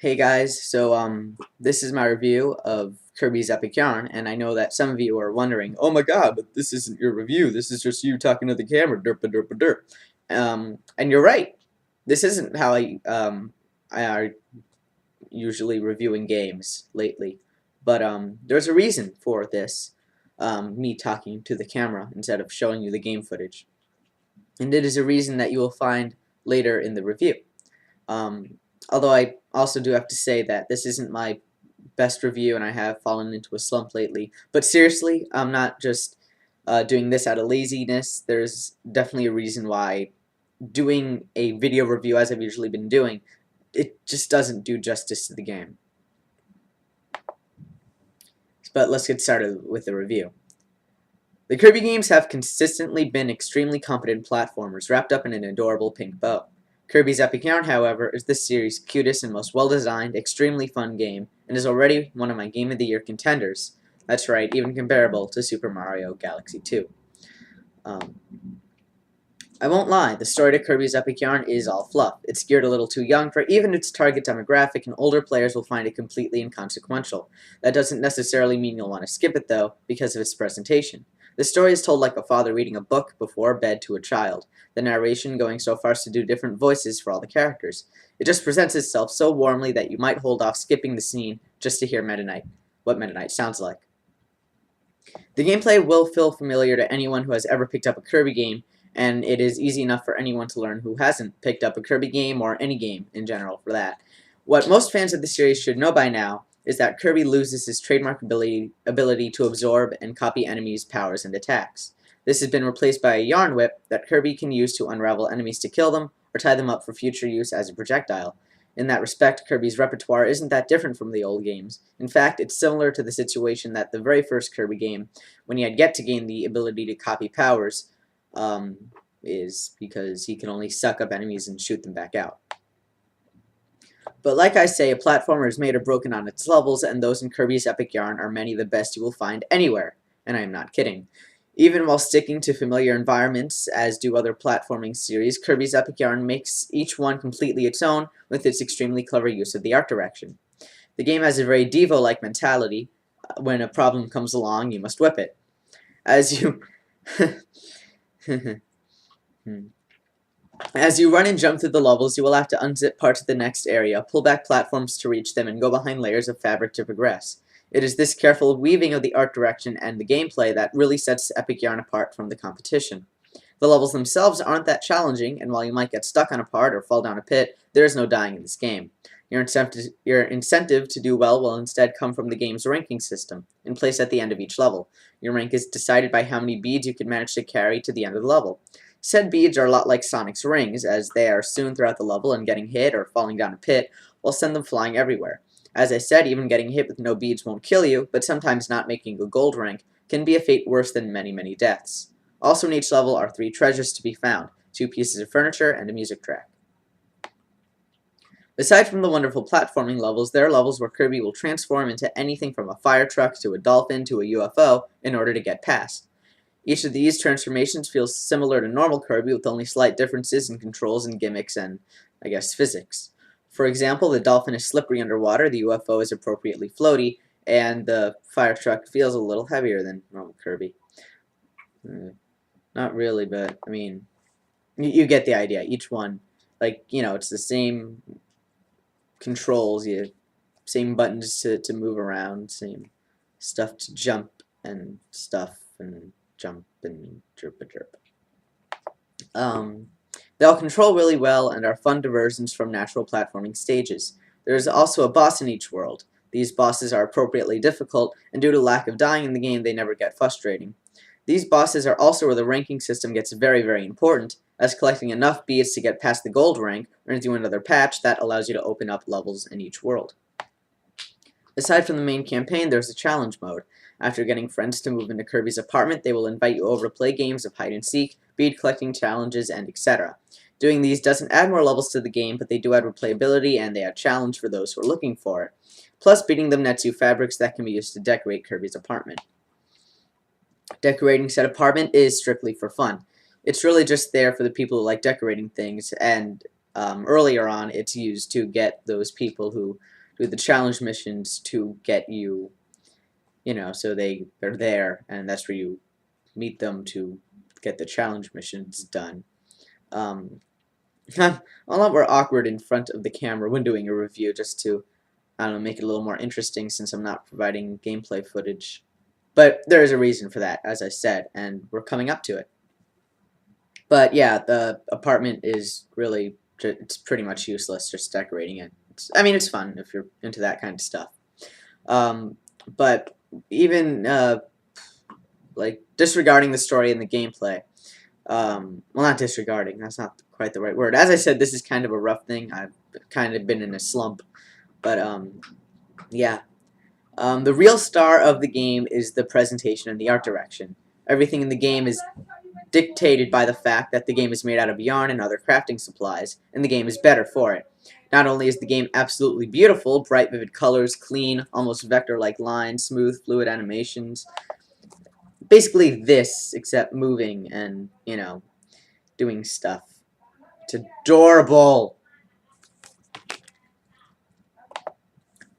Hey guys, this is my review of Kirby's Epic Yarn, and I know that some of you are wondering, oh my god, but this isn't your review, this is just you talking to the camera, derpa derpa derp. And you're right, this isn't how I are usually reviewing games lately, but there's a reason for this, me talking to the camera instead of showing you the game footage. And it is a reason that you will find later in the review. Um, Although I also do have to say that this isn't my best review and I have fallen into a slump lately. But seriously, I'm not just doing this out of laziness. There's definitely a reason why doing a video review, as I've usually been doing, it just doesn't do justice to the game. But let's get started with the review. The Kirby games have consistently been extremely competent platformers wrapped up in an adorable pink bow. Kirby's Epic Yarn, however, is this series' cutest and most well-designed, extremely fun game, and is already one of my Game of the Year contenders. That's right, even comparable to Super Mario Galaxy 2. I won't lie, the story to Kirby's Epic Yarn is all fluff. It's geared a little too young for even its target demographic, and older players will find it completely inconsequential. That doesn't necessarily mean you'll want to skip it, though, because of its presentation. The story is told like a father reading a book before bed to a child, the narration going so far as to do different voices for all the characters. It just presents itself so warmly that you might hold off skipping the scene just to hear what Meta Knight sounds like. The gameplay will feel familiar to anyone who has ever picked up a Kirby game, and it is easy enough for anyone to learn who hasn't picked up a Kirby game, or any game in general for that. What most fans of the series should know by now is that Kirby loses his trademark ability to absorb and copy enemies' powers and attacks. This has been replaced by a yarn whip that Kirby can use to unravel enemies to kill them, or tie them up for future use as a projectile. In that respect, Kirby's repertoire isn't that different from the old games. In fact, it's similar to the situation that the very first Kirby game, when he had yet to gain the ability to copy powers, is because he can only suck up enemies and shoot them back out. But like I say, a platformer is made or broken on its levels, and those in Kirby's Epic Yarn are many of the best you will find anywhere, and I am not kidding. Even while sticking to familiar environments, as do other platforming series, Kirby's Epic Yarn makes each one completely its own with its extremely clever use of the art direction. The game has a very Devo-like mentality. When a problem comes along, you must whip it. As you... As you run and jump through the levels, you will have to unzip parts of the next area, pull back platforms to reach them, and go behind layers of fabric to progress. It is this careful weaving of the art direction and the gameplay that really sets Epic Yarn apart from the competition. The levels themselves aren't that challenging, and while you might get stuck on a part or fall down a pit, there is no dying in this game. Your incentive to do well will instead come from the game's ranking system, in place at the end of each level. Your rank is decided by how many beads you can manage to carry to the end of the level. Said beads are a lot like Sonic's rings, as they are soon throughout the level, and getting hit or falling down a pit will send them flying everywhere. As I said, even getting hit with no beads won't kill you, but sometimes not making a gold rank can be a fate worse than many, many deaths. Also in each level are 3 treasures to be found, 2 pieces of furniture, and a music track. Aside from the wonderful platforming levels, there are levels where Kirby will transform into anything from a fire truck to a dolphin to a UFO in order to get past. Each of these transformations feels similar to normal Kirby, with only slight differences in controls and gimmicks and, I guess, physics. For example, the dolphin is slippery underwater, the UFO is appropriately floaty, and the fire truck feels a little heavier than normal Kirby. Not really, but, I mean, you get the idea. Each one, like, you know, it's the same controls, same buttons to move around, same stuff to jump and stuff and jump and chirp. They all control really well and are fun diversions from natural platforming stages. There is also a boss in each world. These bosses are appropriately difficult, and due to lack of dying in the game, they never get frustrating. These bosses are also where the ranking system gets very, very important, as collecting enough beads to get past the gold rank earns you another patch that allows you to open up levels in each world. Aside from the main campaign, there's a challenge mode. After getting friends to move into Kirby's apartment, they will invite you over to play games of hide-and-seek, bead-collecting challenges, and etc. Doing these doesn't add more levels to the game, but they do add replayability, and they add challenge for those who are looking for it. Plus, beating them nets you fabrics that can be used to decorate Kirby's apartment. Decorating said apartment is strictly for fun. It's really just there for the people who like decorating things, and earlier on, it's used to get those people who do the challenge missions to get you, so they're there, and that's where you meet them to get the challenge missions done. Um, a lot more awkward in front of the camera when doing a review, just to, I don't know, make it a little more interesting since I'm not providing gameplay footage. But there is a reason for that, as I said, and we're coming up to it. But yeah, the apartment is really, it's pretty much useless, just decorating it. I mean, it's fun if you're into that kind of stuff. But even, like, disregarding the story and the gameplay, well, not disregarding, that's not quite the right word. As I said, this is kind of a rough thing. I've kind of been in a slump. But, yeah. The real star of the game is the presentation and the art direction. Everything in the game is dictated by the fact that the game is made out of yarn and other crafting supplies, and the game is better for it. Not only is the game absolutely beautiful, bright vivid colors, clean, almost vector-like lines, smooth, fluid animations, basically this, except moving and, doing stuff. It's adorable!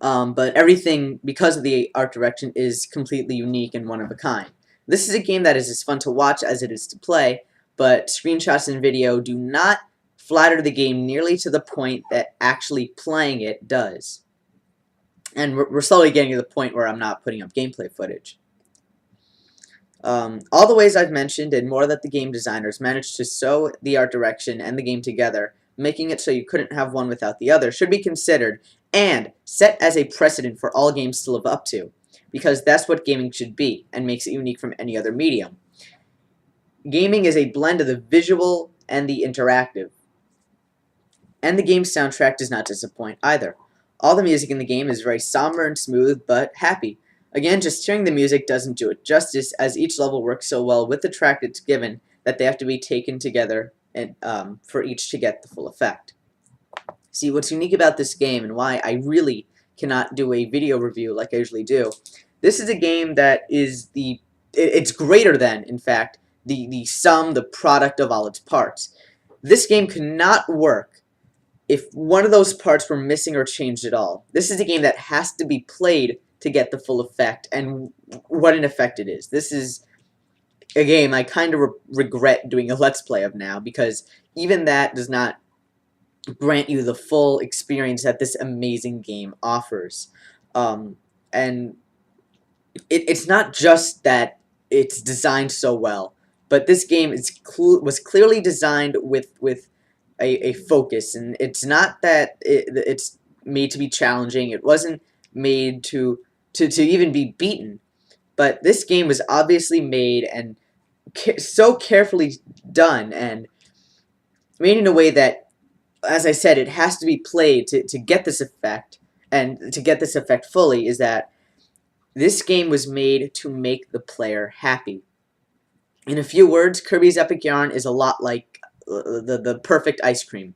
But everything, because of the art direction, is completely unique and one of a kind. This is a game that is as fun to watch as it is to play, but screenshots and video do not flatter the game nearly to the point that actually playing it does. And we're slowly getting to the point where I'm not putting up gameplay footage. All the ways I've mentioned and more that the game designers managed to sew the art direction and the game together, making it so you couldn't have one without the other, should be considered and set as a precedent for all games to live up to, because that's what gaming should be and makes it unique from any other medium. Gaming is a blend of the visual and the interactive, and the game's soundtrack does not disappoint either. All the music in the game is very somber and smooth, but happy. Again, just hearing the music doesn't do it justice, as each level works so well with the track it's given that they have to be taken together and, for each to get the full effect. See, what's unique about this game and why I really cannot do a video review like I usually do, this is a game that is it's greater than, in fact, the product of all its parts. This game could not work if one of those parts were missing or changed at all. This is a game that has to be played to get the full effect, and what an effect it is. This is a game I kind of regret doing a Let's Play of now, because even that does not grant you the full experience that this amazing game offers. And it's not just that it's designed so well, but this game was clearly designed with a focus, and it's not that it's made to be challenging. It wasn't made to even be beaten, but this game was obviously made and so carefully done and made in a way that, as I said, it has to be played to get this effect, and to get this effect fully is that this game was made to make the player happy. In a few words, Kirby's Epic Yarn is a lot like the perfect ice cream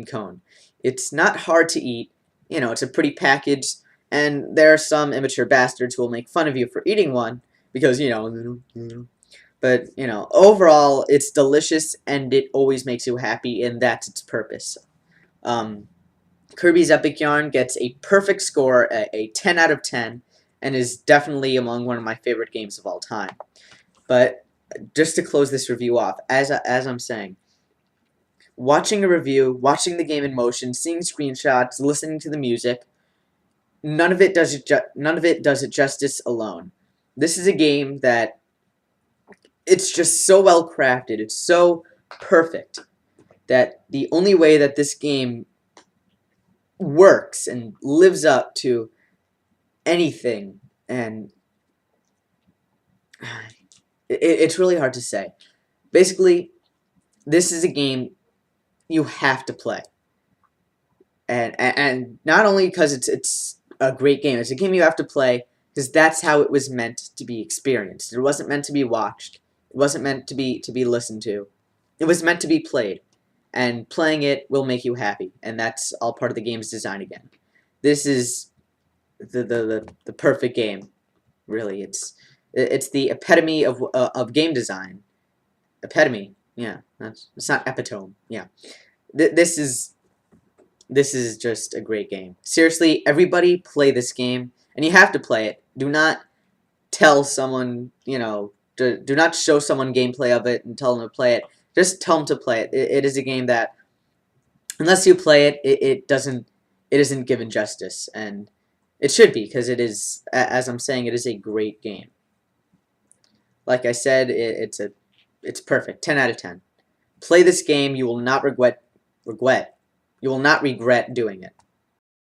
cone. It's not hard to eat, it's a pretty package, and there are some immature bastards who will make fun of you for eating one, because, but, overall, it's delicious, and it always makes you happy, and that's its purpose. Kirby's Epic Yarn gets a perfect score, a 10 out of 10, and is definitely among one of my favorite games of all time. But just to close this review off, as I'm saying, watching a review, watching the game in motion, seeing screenshots, listening to the music, none of it does it justice alone. This is a game that it's just so well crafted, it's so perfect, that the only way that this game works and lives up to anything, and it's really hard to say. Basically, this is a game you have to play, and not only because it's a great game, it's a game you have to play because that's how it was meant to be experienced. It wasn't meant to be watched. It wasn't meant to be listened to. It was meant to be played, and playing it will make you happy, and that's all part of the game's design again. This is the perfect game. Really, it's the epitome of game design. Epitome, yeah. It's not epitome, yeah. This is just a great game. Seriously, everybody play this game, and you have to play it. Do not tell someone, do not show someone gameplay of it and tell them to play it. Just tell them to play it. It is a game that, unless you play it, it isn't given justice, and it should be, because it is, as I'm saying, it is a great game. Like I said, it's perfect. 10 out of 10. Play this game. You will not regret. You will not regret doing it.